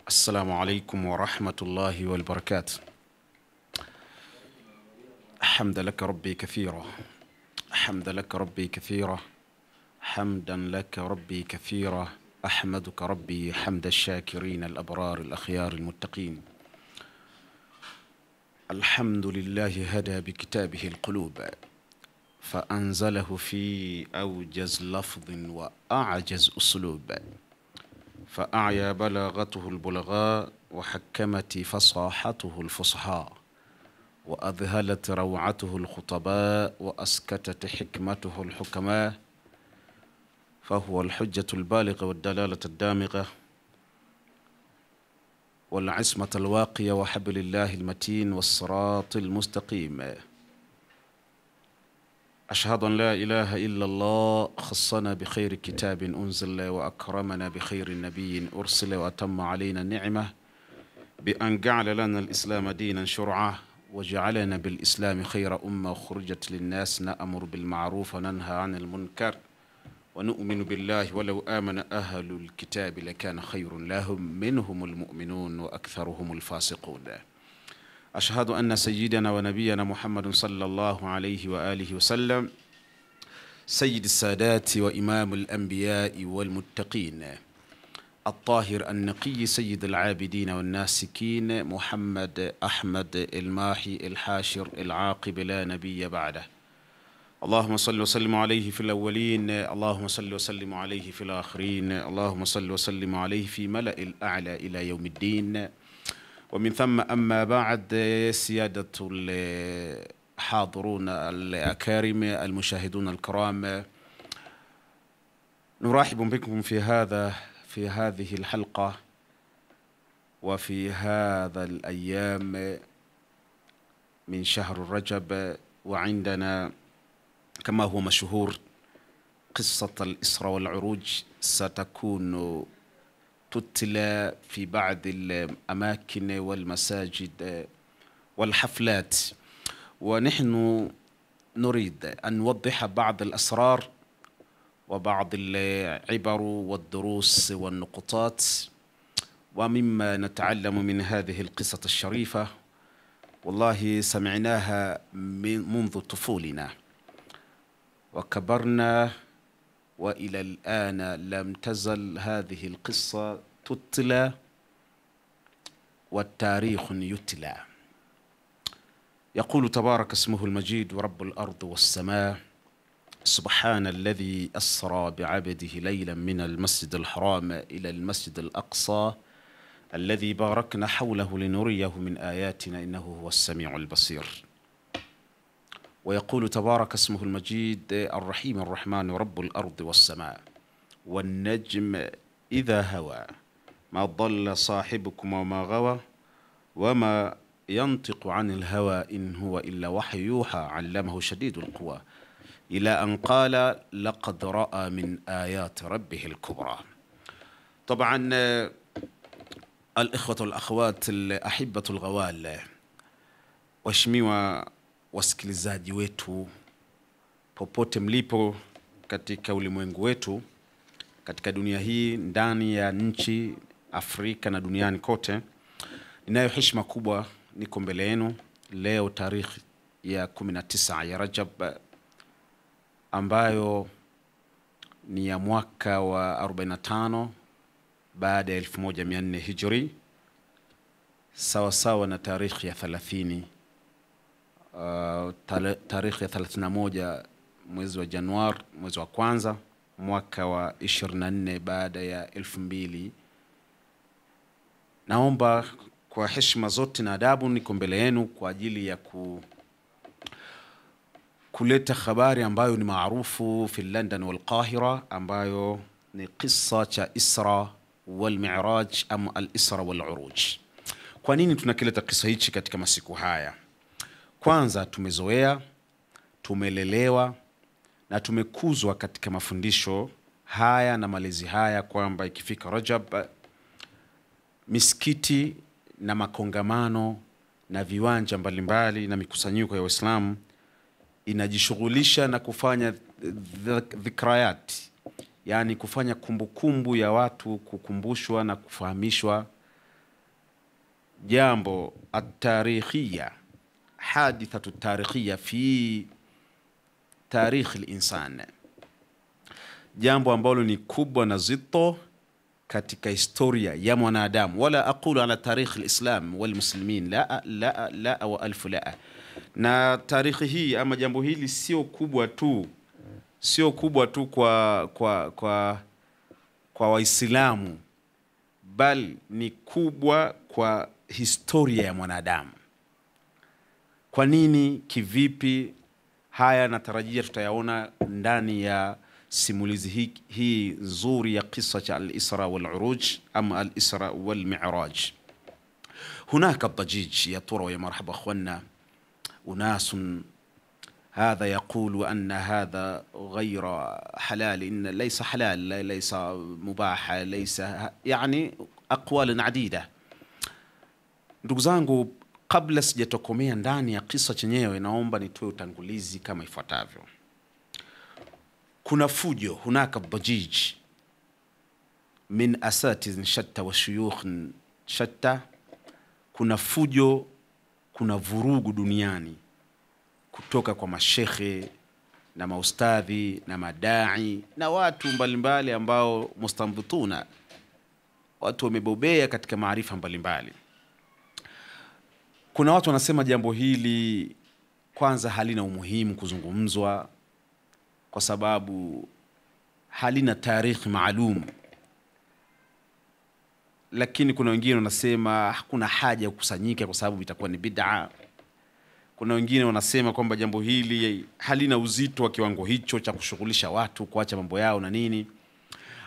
السلام عليكم ورحمة الله والبركاته. حمد لك ربي كثيرا، حمد لك ربي كثيرا، حمدا لك ربي كثيرا، أحمدك ربي حمد الشاكرين الأبرار الأخيار المتقين. الحمد لله هدى بكتابه القلوب، فأنزله في أوجز لفظ وأعجز أسلوب، فأعيا بلاغته البلغاء وحكمت فصاحته الفصحاء، وأذهلت روعته الخطباء وأسكتت حكمته الحكماء، فهو الحجة البالغة والدلالة الدامغة والعصمة الواقية وحبل الله المتين والصراط المستقيم. أشهد أن لا إله إلا الله خصنا بخير كتاب أنزل وأكرمنا بخير نبي أرسل وأتم علينا النعمة بأن جعل لنا الإسلام دينا شرعا وجعلنا بالإسلام خير أمة خرجت للناس، نأمر بالمعروف وننهى عن المنكر ونؤمن بالله ولو آمن أهل الكتاب لكان خير لهم منهم المؤمنون وأكثرهم الفاسقون. أشهد أن سيدنا ونبينا محمد صلى الله عليه وآله وسلم سيد السادات وإمام الأنبياء والمتقين، الطاهر النقي سيد العابدين والناسكين، محمد أحمد الماحي الحاشر العاقب لا نبي بعده. اللهم صل وسلم عليه في الأولين، اللهم صل وسلم عليه في الآخرين، اللهم صل وسلم عليه في ملأ الأعلى إلى يوم الدين. ومن ثم أما بعد، سيادة الحاضرون الأكارم المشاهدون الكرام، نرحب بكم في هذه الحلقة وفي هذا الأيام من شهر رجب، وعندنا كما هو مشهور قصة الإسراء والعروج ستكون تتلى في بعض الأماكن والمساجد والحفلات، ونحن نريد أن نوضح بعض الأسرار وبعض العبر والدروس والنقطات ومما نتعلم من هذه القصة الشريفة. والله سمعناها منذ طفولنا وكبرنا، وإلى الآن لم تزل هذه القصة تتلى والتاريخ يتلى. يقول تبارك اسمه المجيد ورب الأرض والسماء: سبحان الذي أسرى بعبده ليلا من المسجد الحرام إلى المسجد الأقصى الذي باركنا حوله لنريه من آياتنا إنه هو السميع البصير. ويقول تبارك اسمه المجيد الرحيم الرحمن رب الأرض والسماء والنجم إذا هوى ما ضل صاحبكم وما غوى وما ينطق عن الهوى إن هو إلا وحي يوحى علمه شديد القوى إلى أن قال لقد رأى من آيات ربه الكبرى. طبعا الإخوة والأخوات الأحبة الغوال, waheshimiwa wasikilizaji wetu popote mlipo katika ulimwengu wetu, katika dunia hii, ndani ya nchi Afrika na duniani kote, ninayo heshima kubwa niko mbele yenu leo tarehe ya 19 ya Rajab, ambayo ni ya mwaka wa 45 baada ya 1400 Hijri, sawa sawa na tarehe ya 30 tarehe ya 31 mwezi wa Januari, mwezi wa kwanza, mwaka wa 24 baada ya 2000. Naomba kwa heshima zote na adabu niko mbele yenu kwa ajili ya kuleta habari ambayo ni maarufu fi London wal Qahira, ambayo ni kisa cha Isra wal Mi'raj ama al-Isra wal Uruj. Kwa nini tunakileta kisa hichi katika masiku haya? Kwanza, tumezoea, tumelelewa na tumekuzwa katika mafundisho haya na malezi haya kwamba ikifika Rajab, misikiti na makongamano na viwanja mbalimbali na mikusanyiko ya Waislamu inajishughulisha na kufanya dhikrayati, yani kufanya kumbukumbu ya watu kukumbushwa na kufahamishwa jambo at-tarikhiyya, hadithatu tarikhiyya fi tarikh al-insan, jambo ambalo ni kubwa na zito katika historia ya mwanadamu. Wala aqulu ala tarikh al-islam wal muslimin, la wa alf la. Na tarikhi hii ama jambo hili sio kubwa tu kwa Waislamu, bali ni kubwa kwa historia ya mwanadamu. Kwa nini? Kivipi? Haya natarajia tutayaona ndani ya simulizi hii nzuri ya kisa cha al-Isra wal-Uruj ama al-Isra wal-Mi'raj. هناك الضجيج يا ترى ويا مرحبا اخواننا، أناس هذا يقول أن هذا غير حلال، إن ليس حلال، ليس مباح، ليس يعني أقوال عديدة. Ndugu zangu, kabla sijatokomea ndani ya kisa chenyewe, naomba nitoe utangulizi kama ifuatavyo. Kuna fujo, hunaka ضجيج min asatiz shatta wa shuyukh shatta. Kuna fujo, kuna vurugu duniani kutoka kwa mashekhe na maustadhi na madai na watu mbalimbali ambao mustambituna, watu wamebobea katika maarifa mbalimbali. Kuna watu wanasema jambo hili kwanza halina umuhimu kuzungumzwa kwa sababu halina tarikhi maalum, lakini kuna wengine wanasema hakuna haja ya kukusanyika kwa sababu itakuwa ni bid'a. Kuna wengine wanasema kwamba jambo hili halina uzito wa kiwango hicho cha kushughulisha watu kuacha mambo yao na nini.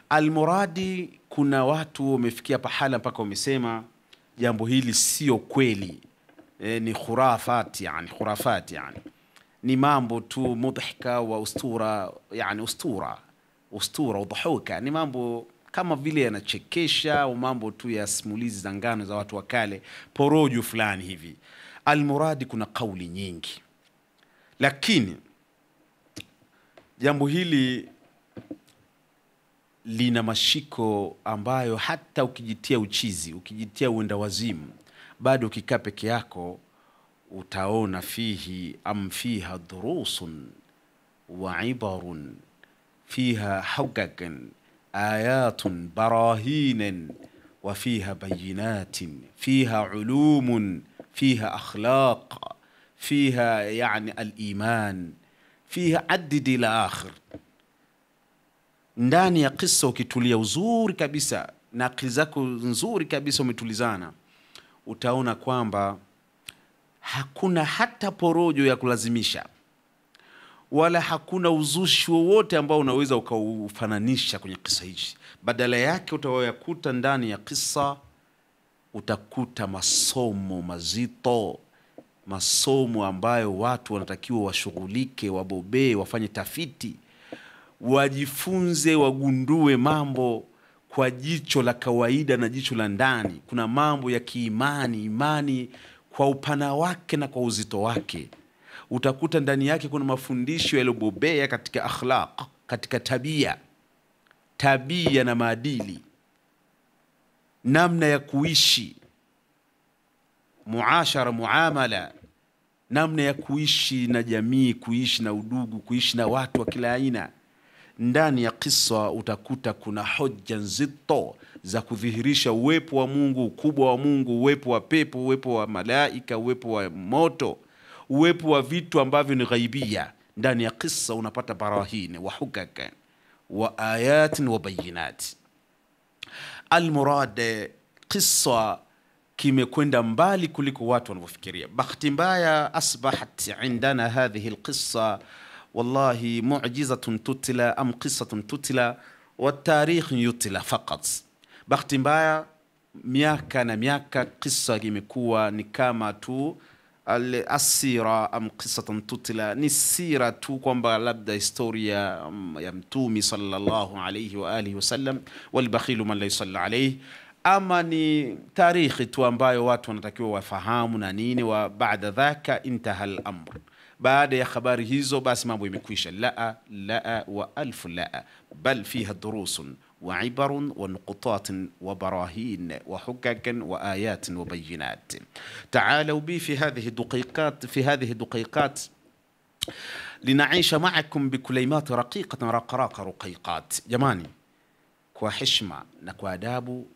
Almuradi, kuna watu wamefikia pahala mpaka wamesema jambo hili sio kweli, ni khurafat yani ni mambo tu mudhika wa ustura, yani ustura udhuka, ni mambo kama vile yanachekesha au mambo tu ya simulizi za ngano za watu wa kale, porojo fulani hivi. Almuradi, kuna kauli nyingi, lakini jambo hili lina mashiko ambayo hata ukijitia uchizi, ukijitia uenda wazimu, bado ukikaa peke yako utaona fiha durusun wa ibarun, fiha haqaqan ayatun barahinan, wa fiha bayinatin, fiha ulumun, فيها أخلاق، فيها يعني الإيمان، فيها عدد إلى آخر. ndani ya kisa ukitulia uzuri kabisa na akili zako nzuri kabisa umetulizana, utaona kwamba hakuna hata porojo ya kulazimisha, wala hakuna uzushi wowote ambao unaweza ukaufananisha kwenye kisa hichi. Badala yake utawayakuta ndani ya kisa, utakuta masomo mazito, masomo ambayo watu wanatakiwa washughulike, wabobee, wafanye tafiti, wajifunze, wagundue mambo kwa jicho la kawaida na jicho la ndani. Kuna mambo ya kiimani, imani kwa upana wake na kwa uzito wake. Utakuta ndani yake kuna mafundisho yaliyobobea katika akhlaq, katika tabia na maadili, namna ya kuishi, muashara, muamala, namna ya kuishi na jamii, kuishi na udugu, kuishi na watu wa kila aina. Ndani ya kisa utakuta kuna hoja nzito za kudhihirisha uwepo wa Mungu, ukubwa wa Mungu, uwepo wa pepo, uwepo wa malaika, uwepo wa moto, uwepo wa vitu ambavyo ni ghaibia. Ndani ya kisa unapata barahin wa hukaka wa ayatin wa bayinat. Almurad, kisa kimekwenda mbali kuliko watu wanavyofikiria. Bahati mbaya asbahat indana hadhihi alqissa wallahi mu'jizatun tutla am qissatun tutla wa tarikh yutla faqat. Bahati mbaya miaka na miaka kisa kimekuwa ni kama tu al-asira am qissatun tutla, ni sira tu kwamba labda historia ya mtumi sallallahu alayhi wa alihi wasallam, wal bakhilu man la yusalla alayhi, ama ni tarikhi tu ambayo watu wanatakiwa wafahamu na nini, wa baada dhaka intaha al-amr. Baada ya habari hizo basi mambo imekwisha. La wa alfu la, bal fiha durusun وعبر ونقطات وبراهين وحجج وآيات وبينات. تعالوا بي في هذه الدقيقات لنعيش معكم بكلمات رقيقة رقراق رقيقات. Jamani, kwa heshima na kwa adabu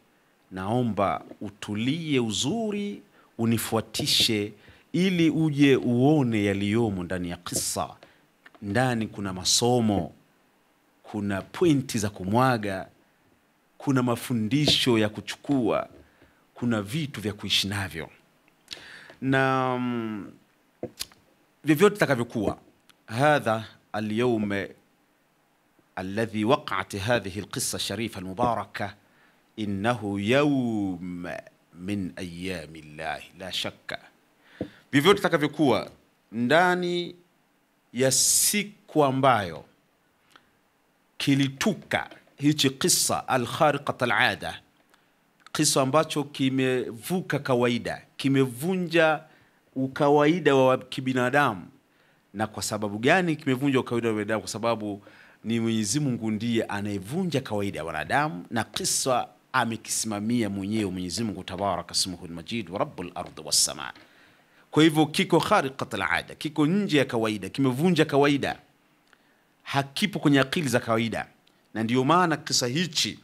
naomba utulie uzuri, unifuatishe ili uje uone yaliyomo ndani ya kisa. Ndani kuna masomo, kuna pointi za kumwaga, kuna mafundisho ya kuchukua, kuna vitu vya kuishi navyo. Na vyovyote takavyokuwa, هذا اليوم الذي وقعت هذه القصة الشريفة المباركة إنه يوم من أيام الله لا شك. vyovyote takavyokuwa, ndani ya siku ambayo kilituka hichi kisa al-khariqat al-ada, kisa ambacho kimevuka kawaida, kimevunja ukawaida wa kibinadamu. Na kwa sababu gani kimevunja ukawaida wa binadamu? Kwa sababu ni Mwenyezi Mungu ndiye anayevunja kawaida ya wanadamu, na kisa amekisimamia mwenyewe Mwenyezi Mungu tabaraka ismuhu al-majid wa rabbul ardi was samaa. Kwa hivyo kiko khariqat al-ada, kiko nje ya kawaida, kimevunja kawaida, hakipo kwenye akili za kawaida. Na ndio maana kisa hichi,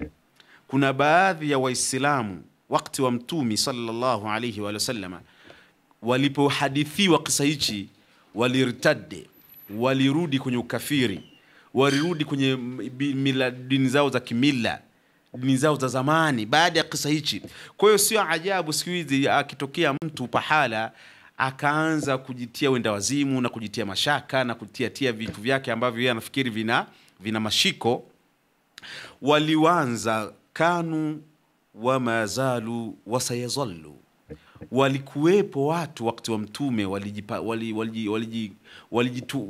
kuna baadhi ya Waislamu wakati wa Mtume sallallahu alayhi wa sallam walipohadithiwa kisa hichi walirtadde, walirudi kwenye ukafiri, walirudi kwenye dini zao za kimila, dini zao za zamani baada ya kisa hichi. Kwa hiyo sio ajabu siku hizi akitokea mtu pahala akaanza kujitia wenda wazimu na kujitia mashaka na kutia vitu vyake ambavyo yeye anafikiri vina mashiko. Walianza kanu wa mazalu wasayazallu. Walikuwepo watu wakati wa Mtume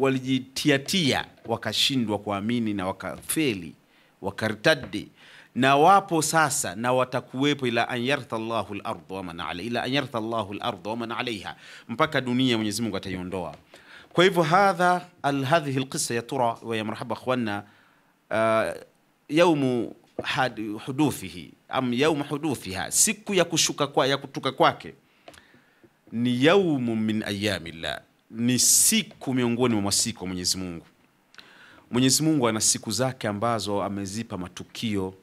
walijitiatia wakashindwa kuamini na wakafeli, wakartaddi. Na wapo sasa na watakuwepo ila an yartha Allahu al-ardh wa man 'alayha, ila an yartha Allahu al-ardh wa man 'alayha, mpaka dunia Mwenyezi Mungu ataiondoa. Kwa hivyo hadhihi al-qissa ya tura wa ya marhaba akhwana yawm huduthihi am yawm huduthiha, siku ya kushuka ya kutuka kwake ni yawm min ayyamillah, ni siku miongoni mwa masiku Mwenyezi Mungu. Mwenyezi Mungu ana siku zake ambazo amezipa matukio.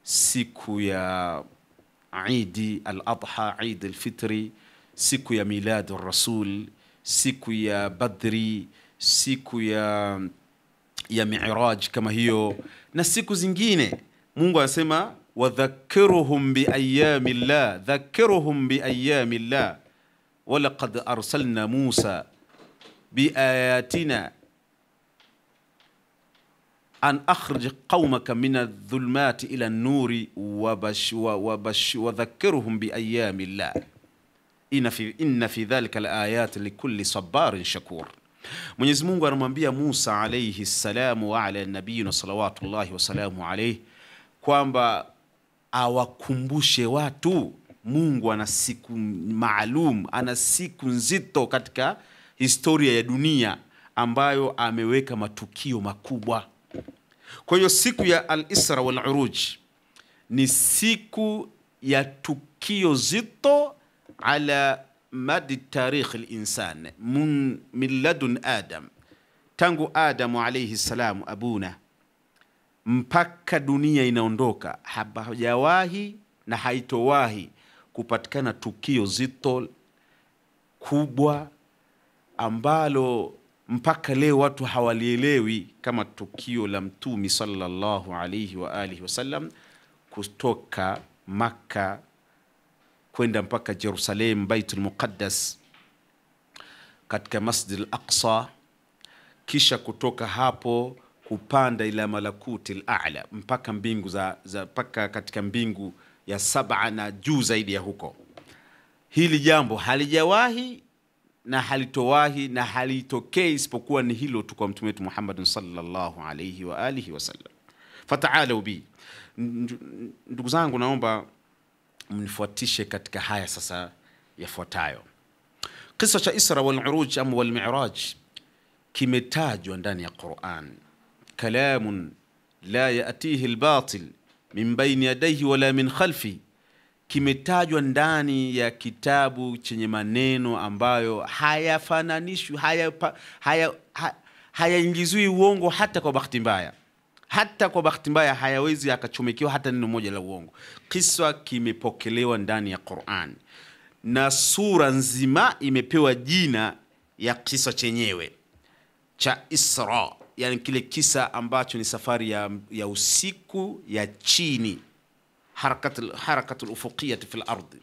Siku ya Eid al-Adha, Eid al-Fitri, siku ya Milad al-Rasul, siku ya Badri, siku ya Mi'raj kama hiyo, na siku zingine. Mungu anasema wadhakkiruhum bi ayyamillah, dhakkiruhum bi ayyamillah wa laqad arsalna Musa bi ayatina an akhrij qaumaka min adh-dhulumati ila an-nuri wa dhakkiruhum bi ayyamillah inna fi dhalika al-ayat likulli sabarin shakur. Mwenyezi Mungu anamwambia Musa alayhi salam wa ala nabiyina salawatullahi wa salamu alayhi kwamba awakumbushe watu Mungu ana siku maalum, ana siku nzito katika historia ya dunia ambayo ameweka matukio makubwa. Kwa hiyo siku ya al-Isra wal-Uruj ni siku ya tukio zito ala madi tarikh al-insan min ladun Adam, tangu Adam alayhi salam abuna mpaka dunia inaondoka, hajawahi na haitowahi kupatikana tukio zito kubwa ambalo mpaka leo watu hawalielewi kama tukio la Mtume sallallahu alayhi wa alihi wasallam kutoka Makka kwenda mpaka Jerusalem, Baitul Muqaddas, katika Masjid al-Aqsa, kisha kutoka hapo kupanda ila malakuti al-a'la, mpaka mbingu mpaka katika mbingu ya 7 na juu zaidi ya huko. Hili jambo halijawahi na halitowahi na halitokei isipokuwa ni hilo tu kwa Mtume wetu Muhammad sallallahu alayhi wa alihi wasallam. Fata'alu bi, ndugu zangu, naomba mnifuatishe katika haya sasa yafuatayo. Kisa cha Isra wal Uruj am wal Mi'raj kimetajwa ndani ya Qur'an. Kalamun la ya'tihi al-batil min baini yadayhi wala min khalfi, kimetajwa ndani ya kitabu chenye maneno ambayo hayafananishwi, hayaingizwi uongo hata kwa bahati mbaya. Hata kwa bahati mbaya hayawezi akachomekiwa hata neno moja la uongo. Kisa kimepokelewa ndani ya Qur'an na sura nzima imepewa jina ya kisa chenyewe cha Isra, yani kile kisa ambacho ni safari ya usiku ya chini, harakatul ufuqiyati fil ardi,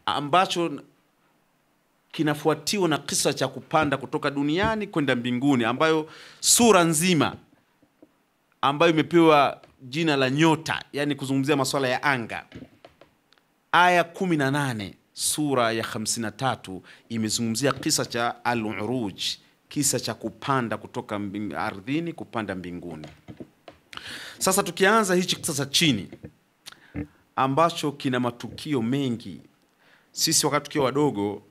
ambacho kinafuatiwa na kisa cha kupanda kutoka duniani kwenda mbinguni, ambayo sura nzima ambayo imepewa jina la nyota, yani kuzungumzia masuala ya anga. Aya 18 sura ya 53 imezungumzia kisa cha al-uruj, kisa cha kupanda kutoka ardhini kupanda mbinguni. Sasa tukianza hichi kisa cha chini ambacho kina matukio mengi, sisi wakati tukiwa wadogo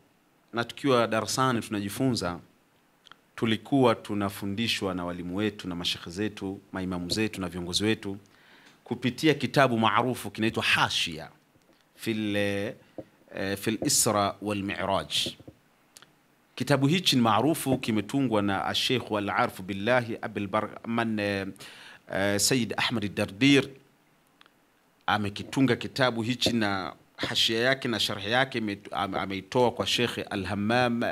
na tukiwa darasani tunajifunza, tulikuwa tunafundishwa na walimu wetu na mashekhe zetu, maimamu zetu na viongozi wetu kupitia kitabu maarufu kinaitwa Hashia fil Isra wal Mi'raj. Kitabu hichi ni maarufu, kimetungwa na Sheikh al-Arif billahi Sayyid Ahmad al-Dardir. Amekitunga kitabu hichi na hashia yake na sharhi yake ameitoa kwa Sheikh al-Hammam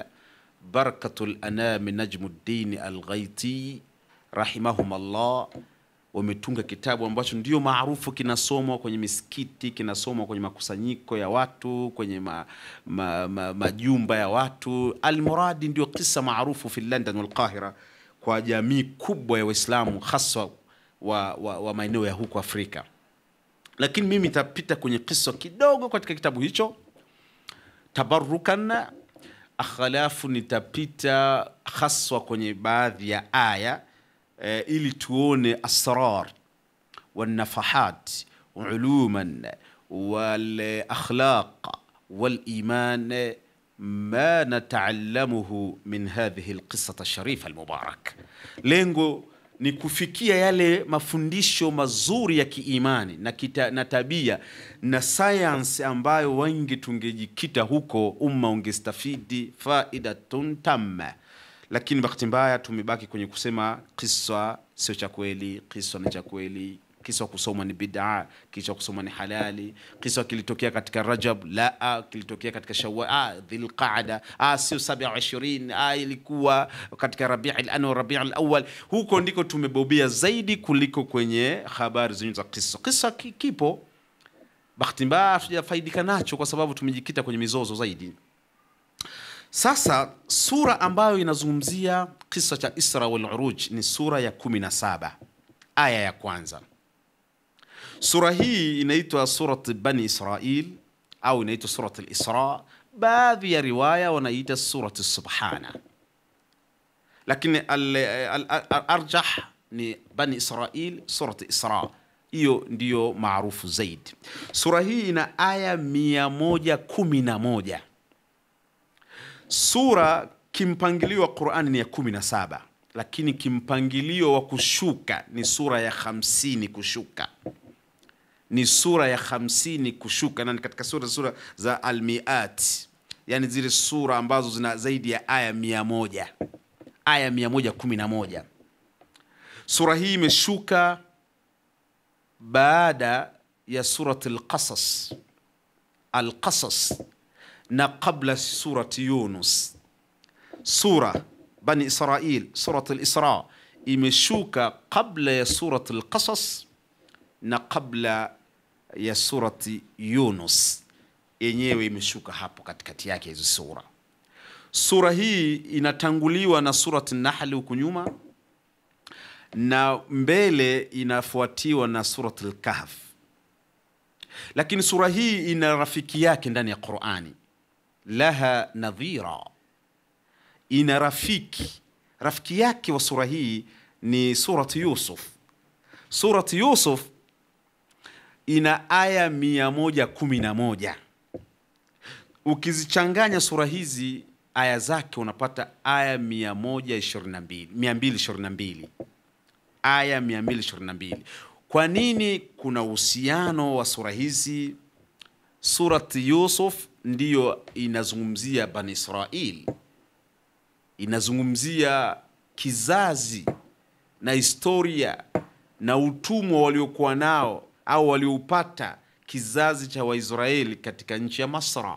Barakatul Anam Najmuddin al-Ghaiti rahimahumullah. Wametunga kitabu ambacho ndio maarufu, kinasomwa kwenye misikiti, kinasomwa kwenye makusanyiko ya watu, kwenye majumba ya watu. Al-muradi ndio kisa maarufu fi London wal Qahira kwa jamii kubwa ya Waislamu, hasa wa maeneo ya huko Afrika. Lakini mimi nitapita kwenye kisa kidogo katika kitabu hicho tabarukan, akhalafu nitapita haswa kwenye baadhi ya aya ili tuone asrar wal nafahat uluman wal akhlaq wal iman ma nataallamuhu min hadhihi alqissa alsharifa almubarak. Lengo ni kufikia yale mafundisho mazuri ya kiimani na tabia na science ambayo wengi tungejikita huko, umma ungestafidi faidatun tamma. Lakini bahati mbaya tumebaki kwenye kusema kisa sio cha kweli, kisa ni cha kweli, kisa kusoma ni bid'a, kisa kusoma ni halali, kisa kilitokea katika Rajab, la kilitokea katika Shawwal, Dhulqa'da, sio 27, ilikuwa katika Rabi'ul Awwal, Rabi'ul Awwal. Huko ndiko tumebobea zaidi kuliko kwenye habari za kisa. Kisa kipo, bahati mbaya hatujafaidika nacho kwa sababu tumejikita kwenye mizozo zaidi. Sasa sura ambayo inazungumzia kisa cha Isra wal Uruj ni sura ya 17 aya ya kwanza. Sura hii inaitwa surat Bani Israil au inaitwa surat al-Isra. Baadhi ya riwaya wanaita surat Subhana, lakini al-arjah ni Bani Israil, surat Isra. Hiyo ndiyo maarufu zaidi. Sura hii ina aya 111. Sura kimpangilio wa Qur'ani ni ya 17, lakini kimpangilio wa kushuka ni sura ya 50 kushuka. Ni sura ya 50 kushuka, na katika sura za al-mi'at, yani zile sura ambazo zina zaidi ya aya 100, aya 111. Sura hii imeshuka baada ya surat al-Qasas, na kabla surat Yunus. Sura Bani Israil, surat al-Isra, imeshuka kabla ya surat al-Qasas na kabla ya surati Yunus yenyewe imeshuka hapo katikati yake hizo sura. Sura hii inatanguliwa na surati Nahl huko nyuma, na mbele inafuatiwa na surati al-Kahf. Lakini sura hii ina rafiki yake ndani ya Qur'ani, laha nadhira, ina rafiki yake wa sura hii ni surati Yusuf. Surati Yusuf ina aya 111. Ukizichanganya sura hizi aya zake unapata aya 222, aya 222. Kwa nini kuna uhusiano wa sura hizi? Surati Yusuf ndiyo inazungumzia Bani Israil, inazungumzia kizazi na historia na utumwa waliokuwa nao au walioupata kizazi cha Waisraeli katika nchi ya Masra.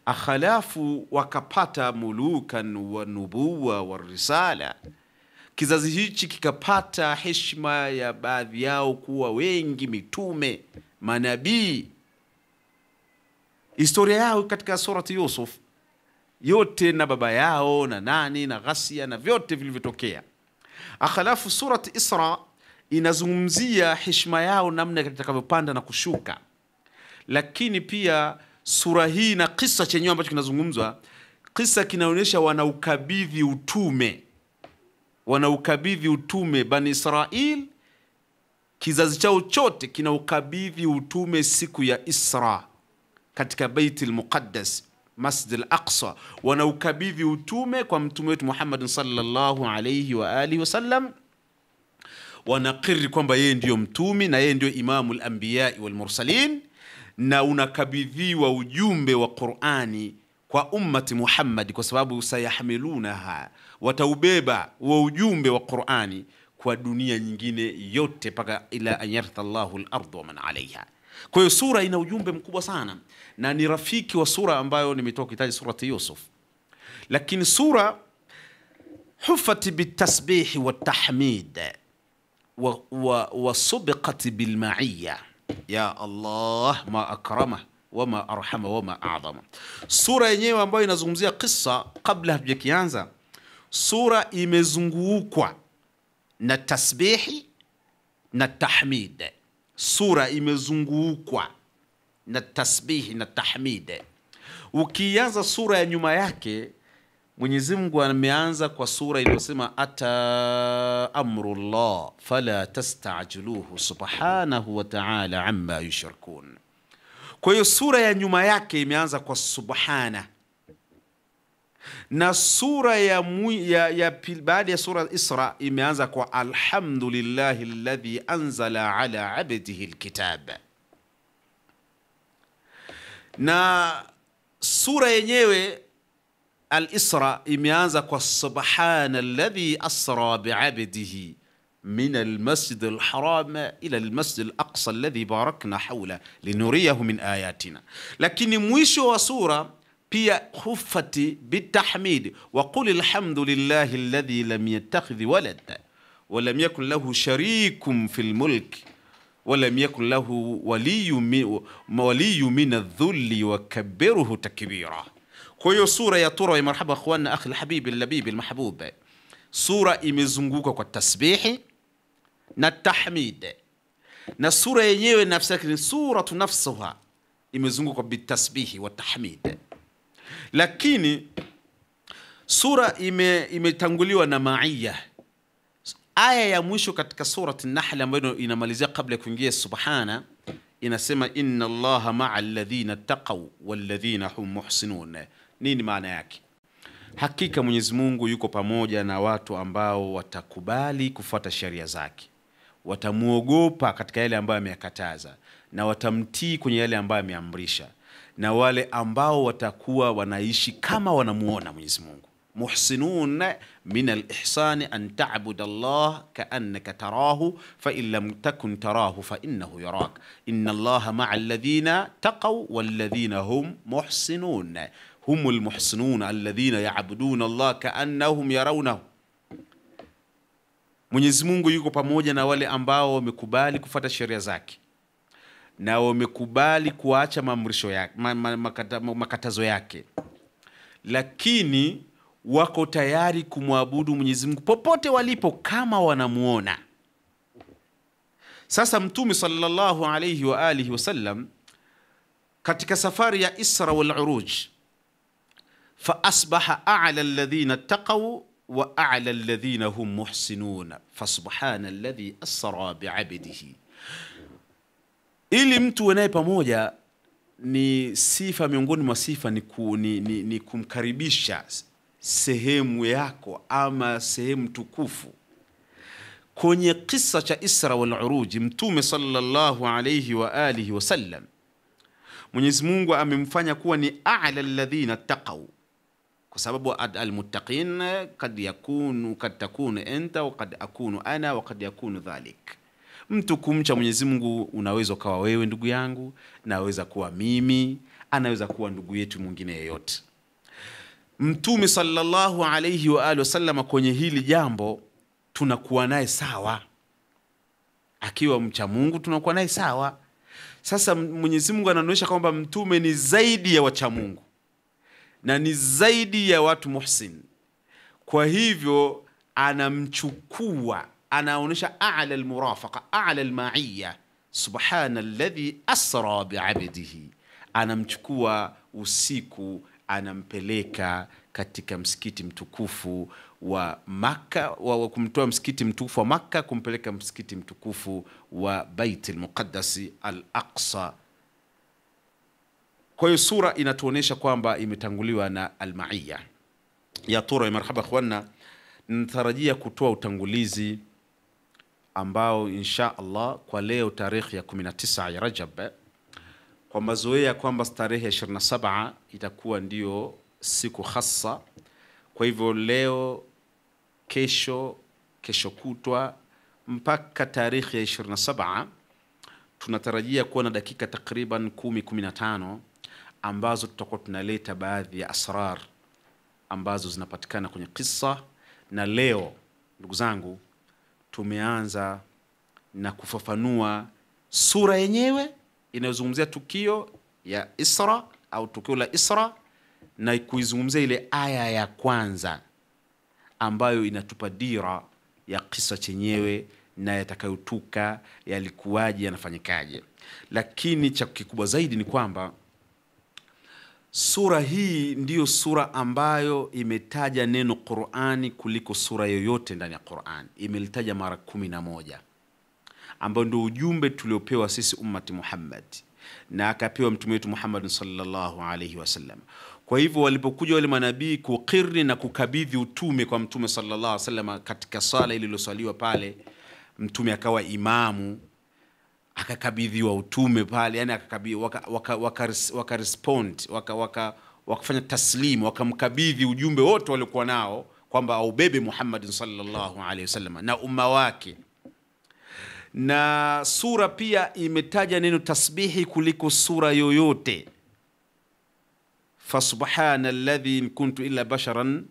Akhalafu wakapata mulukan wa nubuwa wa risala. Kizazi hichi kikapata heshima ya baadhi yao kuwa wengi mitume, manabii. Historia yao katika surati Yusuf yote, na baba yao na nani na ghasia na vyote vilivyotokea. Akhalafu surati Isra inazungumzia heshima yao, namna itakavyopanda na kushuka. Lakini pia sura hii na kisa chenyewe ambacho kinazungumzwa, kisa kinaonyesha wanaukabidhi utume Bani Israil, kizazi chao chote kinaukabidhi utume siku ya Isra katika Baitul Muqaddas, Masjid al-Aqsa. Wanaukabidhi utume kwa mtume wetu Muhammad sallallahu alayhi wa alihi wasallam, wanakiri kwamba yeye ndiyo mtume na yeye ndiyo imamul anbiya wal mursalin, na unakabidhiwa ujumbe wa Qur'ani kwa ummati Muhammad, kwa sababu sayahmilunaha, wataubeba wa ujumbe wa Qur'ani kwa dunia nyingine yote paka ila an yartha Allahu al-ardh wa man alayha. Kwa hiyo sura ina ujumbe mkubwa sana na ni rafiki wa sura ambayo nimetoka kitaji surati Yusuf. Lakini sura hufati bitasbih wa tahmid wa subqat bil ma'iyya. Ya Allah, ma akrama wa ma arhama wa ma a'zama. Sura yenyewe ambayo inazungumzia kisa, kabla hatujakianza, sura imezungukwa na tasbihi na tahmid. Sura imezungukwa na tasbihi na tahmid. Ukianza sura ya nyuma yake, Mwenyezi Mungu ameanza kwa sura iliyosema ata amrullah fala tasta'jiluhu subhanahu wa ta'ala amma yushrikun. Kwa hiyo sura ya nyuma yake imeanza kwa subhana, na sura ya baada ya sura Isra imeanza kwa alhamdulillahi alladhi anzala ala abdihi alkitab. Na sura yenyewe al-Isra imeanza kwa subhana alladhi asra bi'abdihi min al-masjid al-haram ila al-masjid al-aqsa alladhi barakna hawla linuriyahu min ayatina. Lakini mwisho wa sura pia hufati bitahmid wa qul alhamdulillahi alladhi lam yattakhidh walada wa lam yakun lahu sharikun fil mulk wa lam yakun lahu waliyyun min adh-dhulli wa kabbiruhu takbira. Kwa hiyo sura ya tura wa marhaba akhwana akhi alhabib allabib almahbub, sura imezunguka kwa tasbihi na tahmid, na sura yenyewe nafsi yake ni suratu nafsuha imezunguka bitasbihi wa tahmid. Lakini sura imetanguliwa na ma'iyya. Aya ya mwisho katika surati an-Nahl ambayo inamalizia kabla ya kuingia subhana inasema inna Allaha ma'al ladhina taqaw wal ladhina hum muhsinun. Nini maana yake? Hakika Mwenyezi Mungu yuko pamoja na watu ambao watakubali kufuata sheria zake, watamuogopa katika yale ambayo ameyakataza, na watamtii kwenye yale ambayo ameamrisha, na wale ambao watakuwa wanaishi kama wanamuona Mwenyezi Mungu. Muhsinun min al-ihsan an ta'bud Allah ka'annaka tarahu fa in lam takun tarahu fa innahu yarak. Inna Allaha ma'al ladhina taqaw wal ladhina hum muhsinun. Humul muhsinun alladhina ya'buduna Allah ka'annahum yarawnahu. Mwenyezi Mungu yuko pamoja na wale ambao wamekubali kufuata sheria zake na wamekubali kuacha maamrisho yake, makatazo yake, lakini wako tayari kumwabudu Mwenyezi Mungu popote walipo kama wanamuona. Sasa Mtume sallallahu alayhi wa alihi wasallam katika safari ya Isra wal Uruj, fa asbaha a'la alladhina taqaw wa a'la alladhina hum muhsinun fa subhana alladhi asra bi'abdihi. Ili mtu wenaye pamoja ni sifa miongoni mwa sifa ni kumkaribisha sehemu yako ama sehemu tukufu. kwenye kisa cha Isra wal Uruj, Mtume sallallahu alayhi wa alihi wasallam Mwenyezi Mungu amemfanya kuwa ni a'la alladhina taqaw, kwa sababu almuttaqin kad takunu anta wa kad akunu ana wa kad yakunu dhalik. Mtu kumcha Mwenyezi Mungu unaweza kuwa wewe ndugu yangu, naweza kuwa mimi, anaweza kuwa ndugu yetu mwingine yeyote. Mtume sallallahu alayhi wa alihi wasallam kwenye hili jambo tunakuwa naye sawa. Akiwa mcha Mungu tunakuwa naye sawa. Sasa Mwenyezi Mungu anaonyesha kwamba mtume ni zaidi ya wacha Mungu na ni zaidi ya watu muhsin. Kwa hivyo anamchukua, anaonyesha a'la almurafaqa, a'la alma'iyya, subhanalladhi asra bi'abdihi. Anamchukua usiku, anampeleka katika msikiti mtukufu wa Makka, wa kumtoa msikiti mtukufu wa Makka kumpeleka msikiti mtukufu wa Bait al-Muqaddas al-Aqsa. Kwa hiyo sura inatuonesha kwamba imetanguliwa na al-ma'iyya. Ya tura marhaba ikhwana, natarajia kutoa utangulizi ambao insha Allah kwa leo tarehe ya 19 ya Rajab, kwa mazoea kwamba tarehe ya 27 itakuwa ndio siku khassa. Kwa hivyo leo, kesho kutwa mpaka tarehe ya 27 tunatarajia kuwa na dakika takriban 10-15 ambazo tutakuwa tunaleta baadhi ya asrar ambazo zinapatikana kwenye kisa. Na leo ndugu zangu tumeanza na kufafanua sura yenyewe inayozungumzia tukio ya Isra au tukio la Isra, na kuizungumzia ile aya ya kwanza ambayo inatupa dira ya kisa chenyewe na yatakayotuka, yalikuwaje, yanafanyikaje. Lakini cha kikubwa zaidi ni kwamba sura hii ndiyo sura ambayo imetaja neno Qur'ani kuliko sura yoyote ndani ya Qur'an. Imelitaja mara 11, ambao ndio ujumbe tuliopewa sisi ummati Muhammad na akapewa mtume wetu Muhammad sallallahu alayhi wasallam. Kwa hivyo walipokuja wale manabii kukiri na kukabidhi utume kwa mtume sallallahu alayhi wasallam katika sala iliyoswaliwa pale, mtume akawa imamu, akakabidhiwa utume pale, yani akakabidhi wakafanya taslimu, wakamkabidhi ujumbe wote waliokuwa nao kwamba aubebe Muhammad sallallahu alayhi wasallam na umma wake. Na sura pia imetaja neno tasbihi kuliko sura yoyote. فسبحان الذي إن كنت إلا بشرا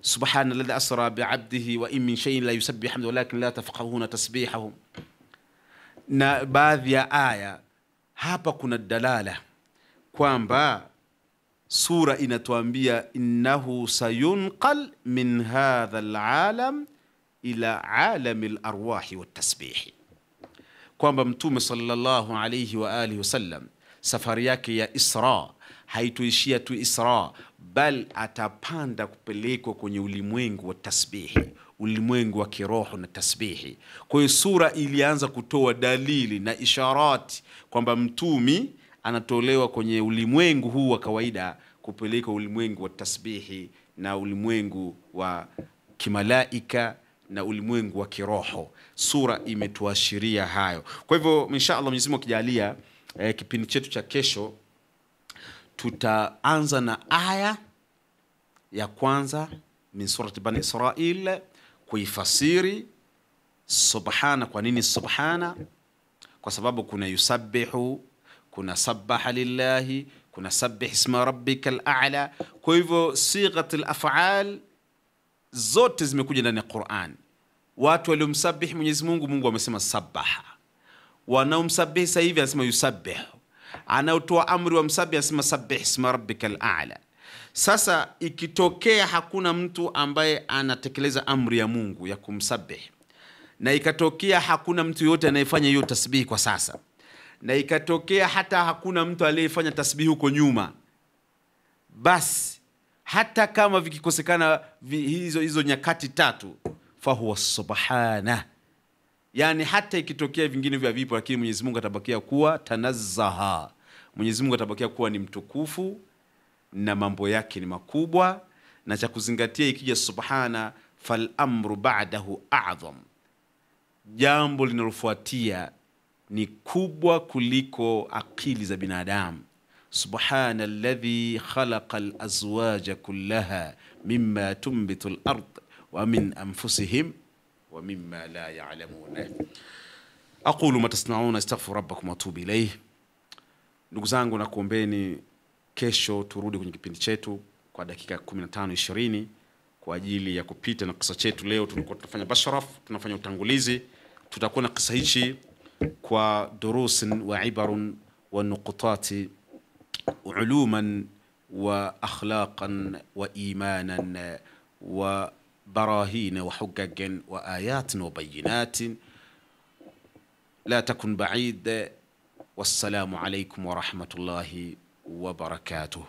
سبحان الذي أسرى بعبده وإن من شيء لا يسبح حمده ولكن لا تفقهون تسبيحهم. na baadhi ya aya hapa kuna dalala kwamba sura inatuambia innahu sayunqal min hadha alalam ila alam alarwahi watasbih, kwamba mtume sallallahu alayhi wa alihi wasallam safari yake ya Isra haituishia tu Isra, bal atapanda kupelekwa kwenye ulimwengu wa tasbihi, ulimwengu wa kiroho na tasbihi. Kwa hiyo sura ilianza kutoa dalili na isharati kwamba mtumi anatolewa kwenye ulimwengu huu wa kawaida kupelekwa ulimwengu wa tasbihi na ulimwengu wa kimalaika na ulimwengu wa kiroho. Sura imetuashiria hayo. Kwa hivyo inshallah Mwenyezi Mungu akijalia, kipindi chetu cha kesho tutaanza na aya ya kwanza min surati Bani Israil, kuifasiri subhana. Kwa nini subhana? Kwa sababu kuna yusabbihu, kuna sabbaha lillahi, kuna sabbih isma rabbikal a'la. Kwa hivyo sighatul af'al zote zimekuja ndani ya Qur'an. Watu waliomsabih Mwenyezi Mungu, Mungu amesema sabbaha. Wanaomsabih sasa hivi anasema yusabbih. Anaotoa amri wa msabih anasema sabbih isma rabbikal a'la. Sasa ikitokea hakuna mtu ambaye anatekeleza amri ya Mungu ya kumsabih, na ikatokea hakuna mtu yote anayefanya hiyo tasbih kwa sasa, na ikatokea hata hakuna mtu aliyefanya tasbih huko nyuma, basi hata kama vikikosekana hizo nyakati tatu, fahuwa subhana. Yani hata ikitokea vingine vya vipo, lakini Mwenyezi Mungu atabakia kuwa tanazzaha. Mwenyezi Mungu atabakia kuwa ni mtukufu na mambo yake ni makubwa. Na cha kuzingatia ikija subhana, fal amru ba'dahu a'zam, jambo linalofuatia ni kubwa kuliko akili za binadamu. Subhanalladhi khalaqal azwaja kullaha mimma tunbitul ard wa min anfusihim wa mimma la ya'lamun. Aqulu ma tasna'una astaghfiru rabbakum wa atubu ilayh. Ndugu zangu, nakuombeni kesho turudi kwenye kipindi chetu kwa dakika 15-20 kwa ajili ya kupita na kisa chetu. Leo tulikuwa tunafanya basharaf, tunafanya utangulizi. Tutakuwa na kisa hichi kwa durusin wa ibarun wa nuqtati uluman wa akhlaqan wa imanan wa barahin wa hujjajan wa ayatin wa bayinatin. لا تكن بعيد. والسلام عليكم ورحمة الله وبركاته.